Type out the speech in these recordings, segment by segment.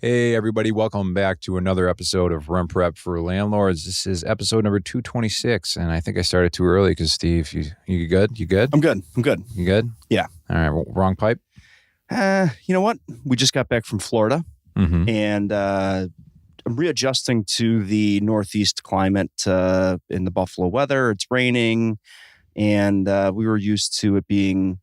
Hey, everybody. Welcome back to another episode of Rent Prep for Landlords. This is episode number 226, and I think I started too early because, Steve, you good? You good? I'm good. You good? Yeah. All right. Wrong pipe? You know what? We just got back from Florida, Mm-hmm. and I'm readjusting to the Northeast climate in the Buffalo weather. It's raining, and we were used to it being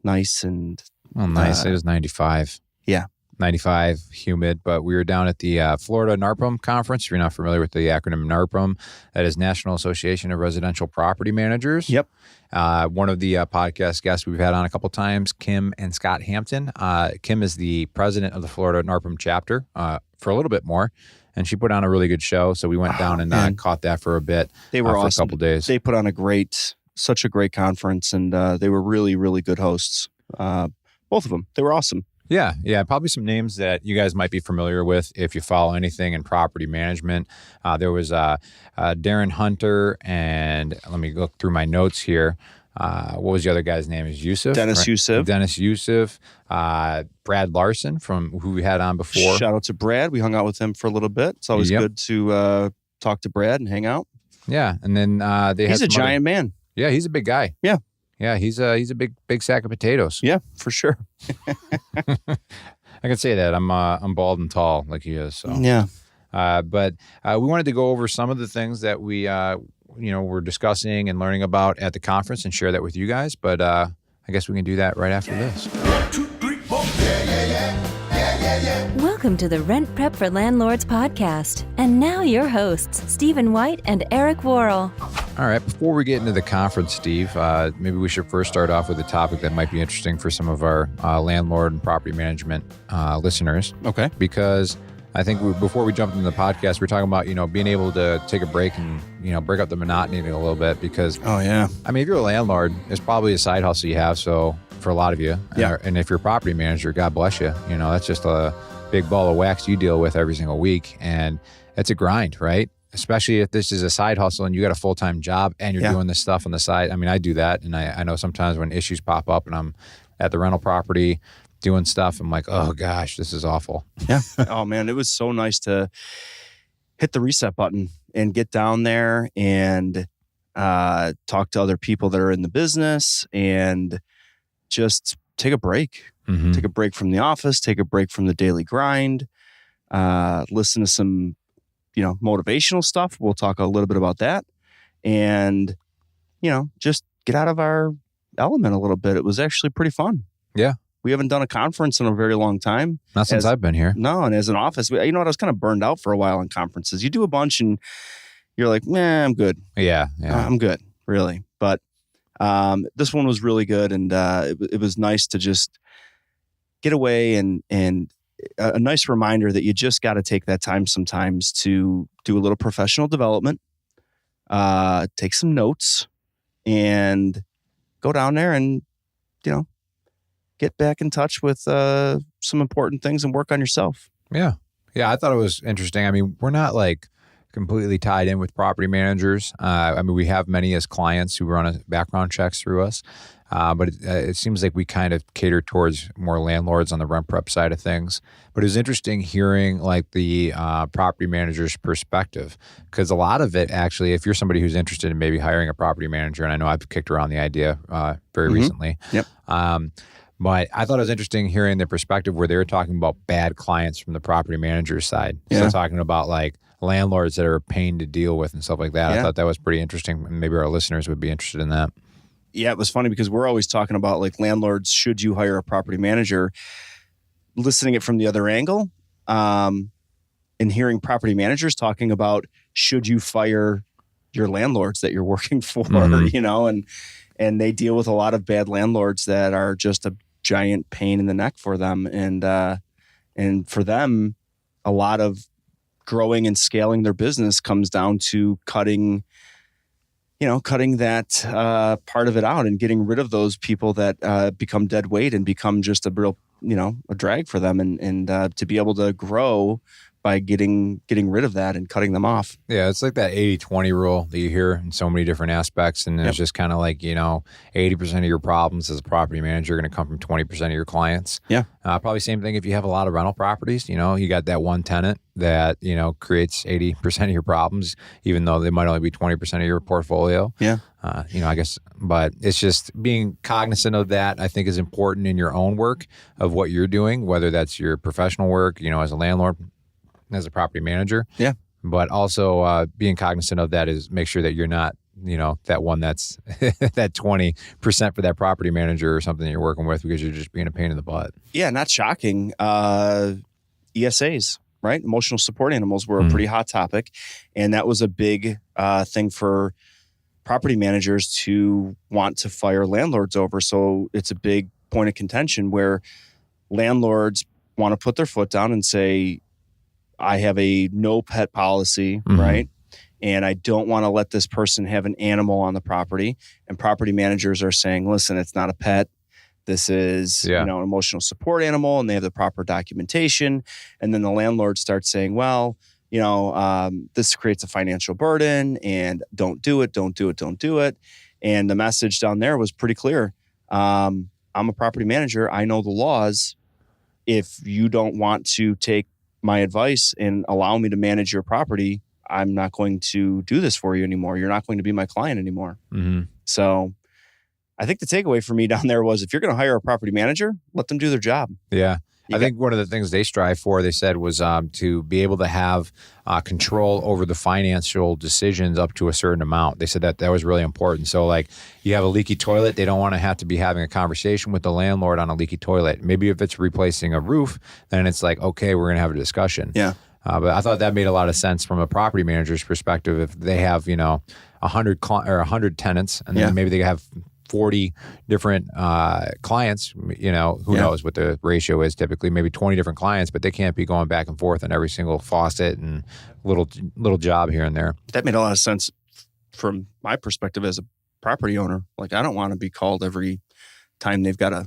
nice and... Well, nice. It was 95. Yeah. 95, humid, but we were down at the Florida NARPM conference. If you're not familiar with the acronym NARPM, that is National Association of Residential Property Managers. Yep. One of the podcast guests we've had on a couple times, Kim and Scott Hampton. Kim is the president of the Florida NARPM chapter for a little bit more, and she put on a really good show. So we went down and caught that for a bit. They were awesome. For a couple days. They put on such a great conference, and they were really, really good hosts. Both of them. They were awesome. Yeah. Probably some names that you guys might be familiar with if you follow anything in property management. There was Darren Hunter, and let me look through my notes here. What was the other guy's name? Is Yusuf? Dennis Yusuf. Brad Larson, from who we had on before. Shout out to Brad. We hung out with him for a little bit. It's always good to talk to Brad and hang out. Yeah, and then he's a giant man. Yeah, he's a big guy. Yeah, he's a big sack of potatoes. Yeah, for sure. I can say that I'm bald and tall like he is. So yeah. But we wanted to go over some of the things that we were discussing and learning about at the conference and share that with you guys. But I guess we can do that right after this. 1, 2, 3, 4. Yeah. Welcome to the Rent Prep for Landlords podcast. And now your hosts, Stephen White and Eric Worrell. All right. Before we get into the conference, Steve, maybe we should first start off with a topic that might be interesting for some of our landlord and property management listeners. Okay. Because I think before we jumped into the podcast, we're talking about, being able to take a break and, break up the monotony a little bit because, oh, yeah. I mean, if you're a landlord, it's probably a side hustle you have. So for a lot of you, yeah. And if you're a property manager, God bless you. That's just a big ball of wax you deal with every single week. And it's a grind, right? Especially if this is a side hustle and you got a full-time job and you're doing this stuff on the side. I mean, I do that. And I know sometimes when issues pop up and I'm at the rental property doing stuff, I'm like, oh gosh, this is awful. Yeah. Oh man, it was so nice to hit the reset button and get down there and talk to other people that are in the business and just take a break. Mm-hmm. Take a break from the office, take a break from the daily grind, listen to some motivational stuff. We'll talk a little bit about that. And, just get out of our element a little bit. It was actually pretty fun. Yeah. We haven't done a conference in a very long time. Not since I've been here. No, and as an office, I was kind of burned out for a while on conferences. You do a bunch and you're like, I'm good. Yeah. I'm good, really. But this one was really good. And it was nice to just get away and a nice reminder that you just got to take that time sometimes to do a little professional development, take some notes, and go down there and, get back in touch with some important things and work on yourself. Yeah. Yeah, I thought it was interesting. I mean, we're not like completely tied in with property managers. We have many as clients who run background checks through us. But it seems like we kind of cater towards more landlords on the rent prep side of things. But it was interesting hearing like the property manager's perspective, because a lot of it actually, if you're somebody who's interested in maybe hiring a property manager, and I know I've kicked around the idea very recently. Yep. But I thought it was interesting hearing the perspective where they were talking about bad clients from the property manager's side. Yeah. So talking about like landlords that are a pain to deal with and stuff like that. Yeah. I thought that was pretty interesting. And maybe our listeners would be interested in that. Yeah, it was funny because we're always talking about like landlords, should you hire a property manager? Listening it from the other angle, and hearing property managers talking about, should you fire your landlords that you're working for, Mm-hmm. And they deal with a lot of bad landlords that are just a giant pain in the neck for them. And for them, a lot of growing and scaling their business comes down to cutting that part of it out and getting rid of those people that become dead weight and become just a real a drag for them, and to be able to grow by getting rid of that and cutting them off. Yeah, it's like that 80-20 rule that you hear in so many different aspects. And it's just kind of like, 80% of your problems as a property manager are going to come from 20% of your clients. Yeah. Probably same thing if you have a lot of rental properties. You got that one tenant that, creates 80% of your problems, even though they might only be 20% of your portfolio. Yeah. I guess, but it's just being cognizant of that, I think, is important in your own work of what you're doing, whether that's your professional work, as a landlord, as a property manager. Yeah. But also being cognizant of that is make sure that you're not, that one that's that 20% for that property manager or something that you're working with, because you're just being a pain in the butt. Yeah, not shocking. ESAs, right? Emotional support animals were a pretty hot topic. And that was a big thing for property managers to want to fire landlords over. So it's a big point of contention where landlords want to put their foot down and say, I have a no pet policy, right? And I don't want to let this person have an animal on the property. And property managers are saying, listen, it's not a pet. This is, an emotional support animal, and they have the proper documentation. And then the landlord starts saying, well, this creates a financial burden, and don't do it. And the message down there was pretty clear. I'm a property manager. I know the laws. If you don't want to take my advice and allow me to manage your property, I'm not going to do this for you anymore. You're not going to be my client anymore. So I think the takeaway for me down there was, if you're going to hire a property manager, let them do their job. Yeah. I think one of the things they strive for, they said, was to be able to have control over the financial decisions up to a certain amount. They said that was really important. So like, you have a leaky toilet, they don't want to have to be having a conversation with the landlord on a leaky toilet. Maybe if it's replacing a roof, then it's like, okay, we're going to have a discussion. Yeah. But I thought that made a lot of sense from a property manager's perspective. If they have, 100 tenants, and then maybe they have 40 different clients, who knows what the ratio is typically, maybe 20 different clients, but they can't be going back and forth on every single faucet and little job here and there. That made a lot of sense from my perspective as a property owner. Like, I don't want to be called every time they've got to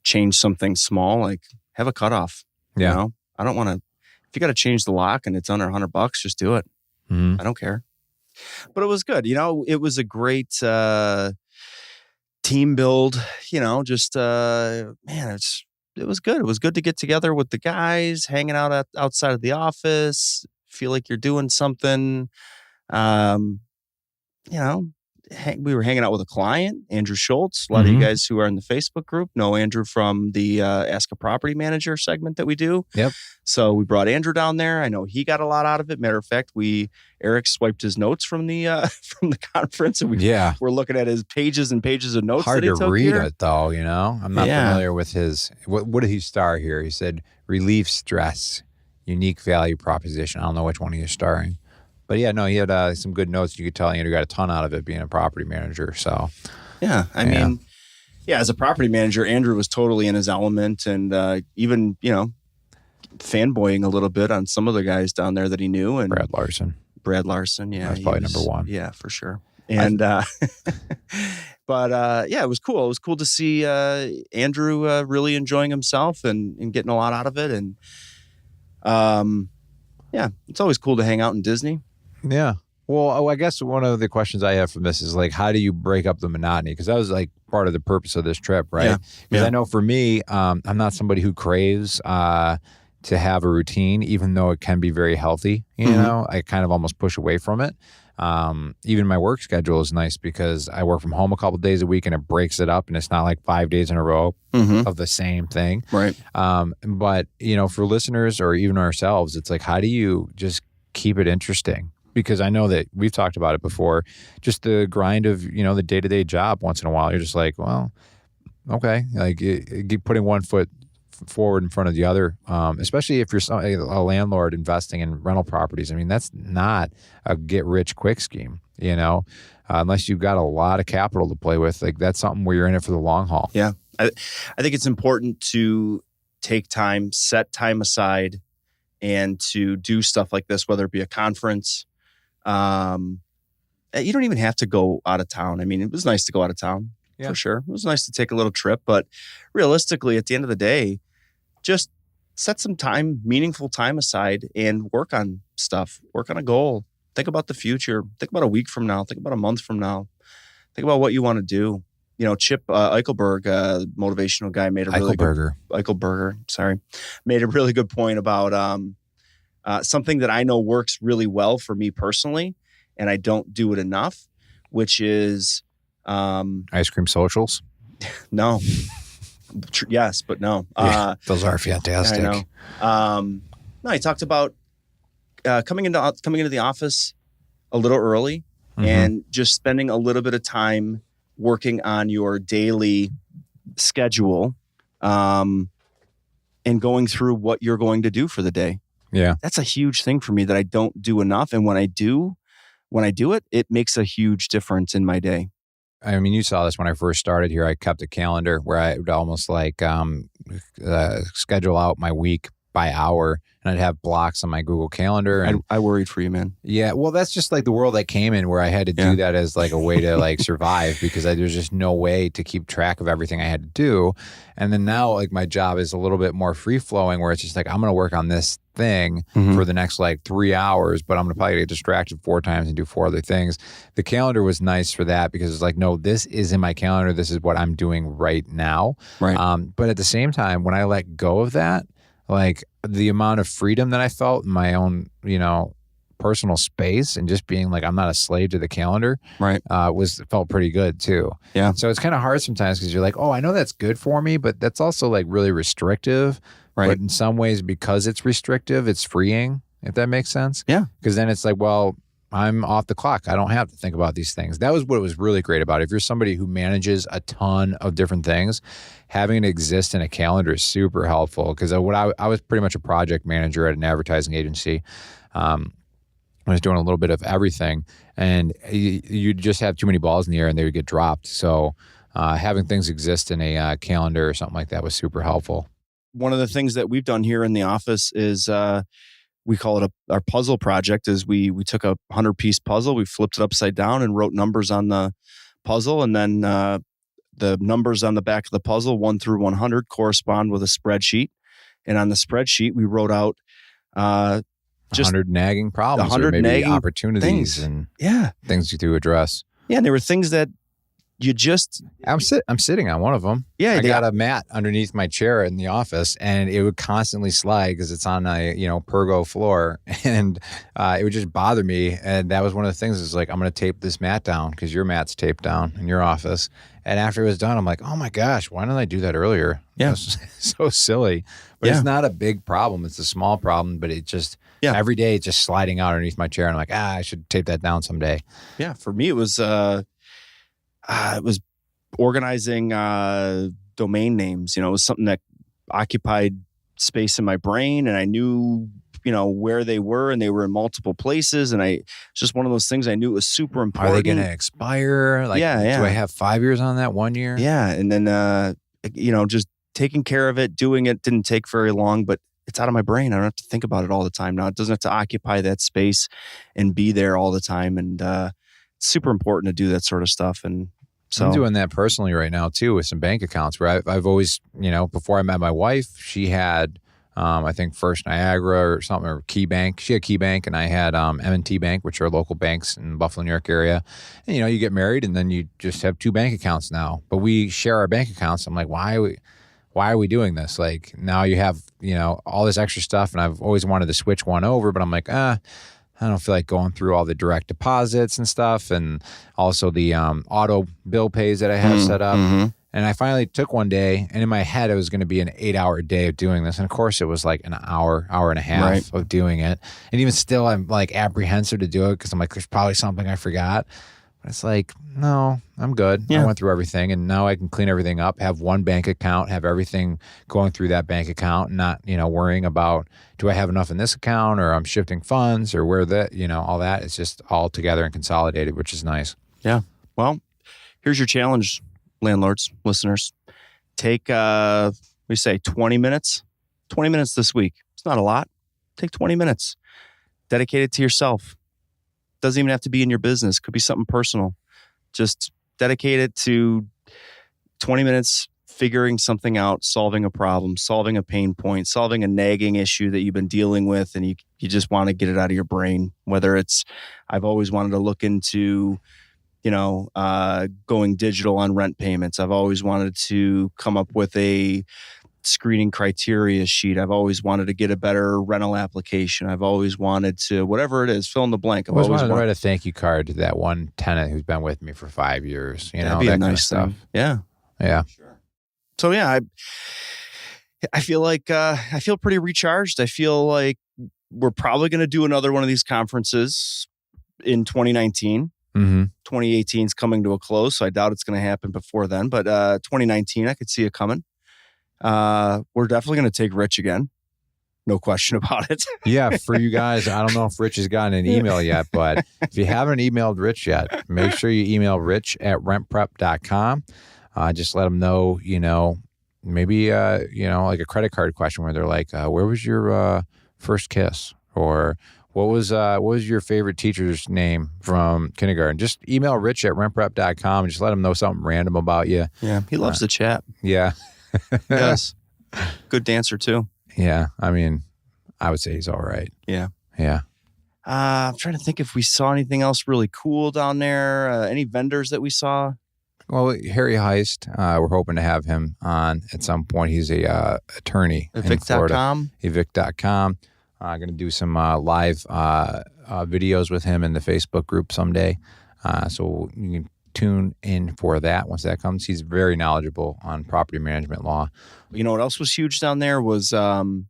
change something small. Like, have a cutoff. Yeah. I don't want to, if you got to change the lock and it's under $100, just do it. I don't care. But it was good. It was a great team build, just, man, it was good. It was good to get together with the guys, hanging out outside of the office, feel like you're doing something. We were hanging out with a client, Andrew Schultz. A lot of you guys who are in the Facebook group know Andrew from the Ask a Property Manager segment that we do. Yep. So we brought Andrew down there. I know he got a lot out of it. Matter of fact, Eric swiped his notes from the conference, and we're looking at his pages and pages of notes. Hard that he to took read here. it though, I'm not familiar with his. What did he star here? He said relief stress, unique value proposition. I don't know which one he is starring. But yeah, no, he had some good notes. You could tell Andrew got a ton out of it being a property manager. So, I mean, as a property manager, Andrew was totally in his element, and even, fanboying a little bit on some of the guys down there that he knew. And Brad Larson. Yeah. That's probably number one. Yeah, for sure. And, but it was cool. It was cool to see Andrew really enjoying himself and getting a lot out of it. And, it's always cool to hang out in Disney. Yeah. Well, I guess one of the questions I have from this is like, how do you break up the monotony? Because that was like part of the purpose of this trip, right? Because I know for me, I'm not somebody who craves to have a routine, even though it can be very healthy. I kind of almost push away from it. Even my work schedule is nice because I work from home a couple of days a week, and it breaks it up, and it's not like 5 days in a row of the same thing. Right. But for listeners or even ourselves, it's like, how do you just keep it interesting? Because I know that we've talked about it before, just the grind of, the day-to-day job once in a while. You're just like, well, okay. Like putting one foot forward in front of the other, especially if you're a landlord investing in rental properties. I mean, that's not a get-rich-quick scheme, unless you've got a lot of capital to play with. Like, that's something where you're in it for the long haul. Yeah. I think it's important to take time, set time aside, and to do stuff like this, whether it be a conference. You don't even have to go out of town. I mean, it was nice to go out of town for sure. It was nice to take a little trip, but realistically, at the end of the day, just set some time, meaningful time aside and work on stuff, work on a goal. Think about the future. Think about a week from now. Think about a month from now. Think about what you want to do. Chip Eichelberg, motivational guy, made a really good Eichelberger, sorry, made a really good point about something that I know works really well for me personally, and I don't do it enough, which is ice cream socials. No. Yes, but no. Yeah, those are fantastic. I know. No, he talked about coming into the office a little early and just spending a little bit of time working on your daily schedule and going through what you're going to do for the day. Yeah. That's a huge thing for me that I don't do enough. And when I do it, it makes a huge difference in my day. I mean, you saw this when I first started here. I kept a calendar where I would almost like schedule out my week by hour, and I'd have blocks on my Google Calendar. And I worried for you, man. Yeah, well, that's just like the world I came in, where I had to do that as like a way to like survive, because there's just no way to keep track of everything I had to do. And then now, like, my job is a little bit more free flowing, where it's just like, I'm going to work on this thing for the next like 3 hours, but I'm going to probably get distracted 4 times and do 4 other things. The calendar was nice for that, because it's like, no, this is in my calendar. This is what I'm doing right now. Right. But at the same time, when I let go of that, like the amount of freedom that I felt in my own, personal space, and just being like, I'm not a slave to the calendar, right, felt pretty good too. Yeah. So it's kind of hard sometimes, because you're like, oh, I know that's good for me, but that's also like really restrictive. Right. But in some ways, because it's restrictive, it's freeing, if that makes sense. Yeah. Because then it's like, well, I'm off the clock. I don't have to think about these things. That was what was really great about it. If you're somebody who manages a ton of different things, having it exist in a calendar is super helpful. Because I was pretty much a project manager at an advertising agency. I was doing a little bit of everything, and you just have too many balls in the air and they would get dropped. So having things exist in a calendar or something like that was super helpful. One of the things that we've done here in the office is we call it our puzzle project. Is we took a 100-piece puzzle, we flipped it upside down and wrote numbers on the puzzle, and then the numbers on the back of the puzzle, 1 through 100, correspond with a spreadsheet. And on the spreadsheet, we wrote out just 100 nagging problems, 100 or maybe nagging opportunities things. And things to address. Yeah, and there were things that you just... I'm sitting on one of them. Yeah, I got a mat underneath my chair in the office, and it would constantly slide because it's on a pergo floor, and it would just bother me. And that was one of the things. Is like, I'm going to tape this mat down because your mat's taped down in your office. And after it was done, I'm like, oh my gosh, why didn't I do that earlier? Yeah, it was so silly. But it's not a big problem. It's a small problem, but it just every day it's just sliding out underneath my chair, and I'm like, I should tape that down someday. Yeah, for me it was organizing domain names. It was something that occupied space in my brain, and I knew, where they were, and they were in multiple places. And it's just one of those things I knew it was super important. Are they going to expire? Like, do I have 5 years on that, 1 year? Yeah. And then, just taking care of it, doing it didn't take very long, but it's out of my brain. I don't have to think about it all the time now. It doesn't have to occupy that space and be there all the time. And it's super important to do that sort of stuff. And so I'm doing that personally right now too, with some bank accounts where I've always, before I met my wife, she had, I think First Niagara or something, or Key Bank. She had Key Bank, and I had M&T Bank, which are local banks in the Buffalo, New York area. And, you get married, and then you just have 2 bank accounts now. But we share our bank accounts. I'm like, why are we doing this? Like, now you have, all this extra stuff, and I've always wanted to switch one over, but I'm like, I don't feel like going through all the direct deposits and stuff, and also the auto bill pays that I have set up. Mm-hmm. And I finally took one day, and in my head, it was going to be an 8-hour day of doing this. And of course, it was like an hour and a half of doing it. And even still, I'm like apprehensive to do it because I'm like, there's probably something I forgot. But it's like, no, I'm good. Yeah. I went through everything, and now I can clean everything up, have one bank account, have everything going through that bank account, and not, worrying about, do I have enough in this account, or I'm shifting funds, or where that, all that. It's just all together and consolidated, which is nice. Yeah. Well, here's your challenge, landlords, listeners. Take, 20 minutes? 20 minutes this week. It's not a lot. Take 20 minutes. Dedicate it to yourself. Doesn't even have to be in your business. Could be something personal. Just dedicate it to 20 minutes figuring something out, solving a problem, solving a pain point, solving a nagging issue that you've been dealing with, and you just want to get it out of your brain. Whether it's, I've always wanted to look into, going digital on rent payments. I've always wanted to come up with a screening criteria sheet. I've always wanted to get a better rental application. I've always wanted to, whatever it is, fill in the blank. I've always wanted to write a thank you card to that one tenant who's been with me for 5 years. That'd be a nice thing. Yeah. Yeah. Sure. So yeah, I feel like I feel pretty recharged. I feel like we're probably going to do another one of these conferences in 2019. 2018 is coming to a close, so I doubt it's going to happen before then. But 2019, I could see it coming. We're definitely going to take Rich again. No question about it. Yeah, for you guys, I don't know if Rich has gotten an email yet, but if you haven't emailed Rich yet, make sure you email rich@rentprep.com. Just let them know, maybe, like a credit card question where they're like, where was your first kiss? Or what was your favorite teacher's name from kindergarten? Just email rich@rentprep.com and just let him know something random about you. Yeah, he loves to chat. Yeah. Yes. Good dancer too. Yeah. I mean, I would say he's all right. Yeah. Yeah. I'm trying to think if we saw anything else really cool down there. Any vendors that we saw? Well, Harry Heist, we're hoping to have him on at some point. He's a attorney in Florida. Evict.com. Going to do some live videos with him in the Facebook group someday. So you can tune in for that once that comes. He's very knowledgeable on property management law. You know what else was huge down there was the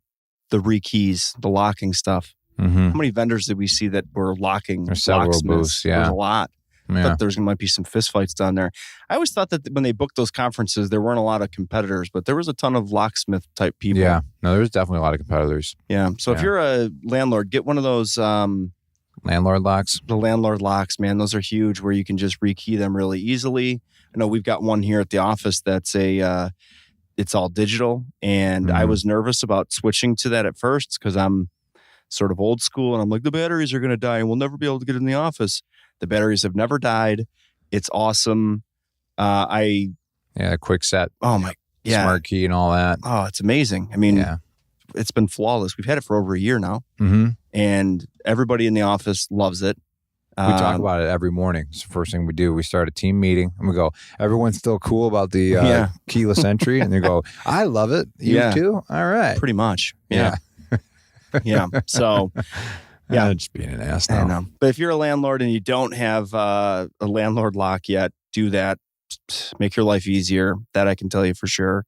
re-keys, the locking stuff. Mm-hmm. How many vendors did we see that were locking? There's several booths, yeah. There's a lot. Yeah. I thought there might be some fistfights down there. I always thought that when they booked those conferences, there weren't a lot of competitors, but there was a ton of locksmith type people. Yeah, no, there's definitely a lot of competitors. Yeah. So if you're a landlord, get one of those landlord locks. The landlord locks, man, those are huge where you can just rekey them really easily. I know we've got one here at the office that's it's all digital. And I was nervous about switching to that at first because I'm sort of old school. And I'm like, the batteries are going to die and we'll never be able to get in the office. The batteries have never died. It's awesome. Quick set. Oh my, yeah. Smart key and all that. Oh, it's amazing. I mean, it's been flawless. We've had it for over a year now. Mm-hmm. And everybody in the office loves it. We talk about it every morning. It's the first thing we do. We start a team meeting and we go, everyone's still cool about the keyless entry? And they go, I love it. You too? All right. Pretty much. Yeah. Yeah. So, yeah. Just being an ass now. I know. But if you're a landlord and you don't have a landlord lock yet, do that. Make your life easier. That I can tell you for sure.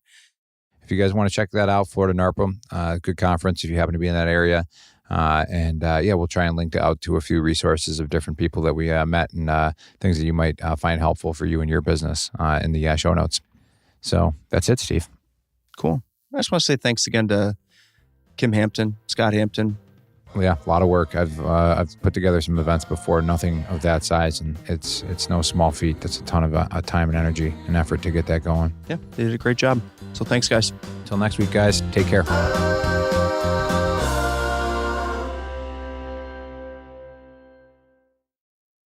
If you guys want to check that out, Florida NARPM, good conference if you happen to be in that area. We'll try and link out to a few resources of different people that we met and things that you might find helpful for you and your business in the show notes. So that's it, Steve. Cool. I just want to say thanks again to Kim Hampton, Scott Hampton. Yeah, a lot of work. I've put together some events before, nothing of that size, and it's no small feat. That's a ton of time and energy and effort to get that going. Yeah, they did a great job. So thanks, guys. Until next week, guys. Take care.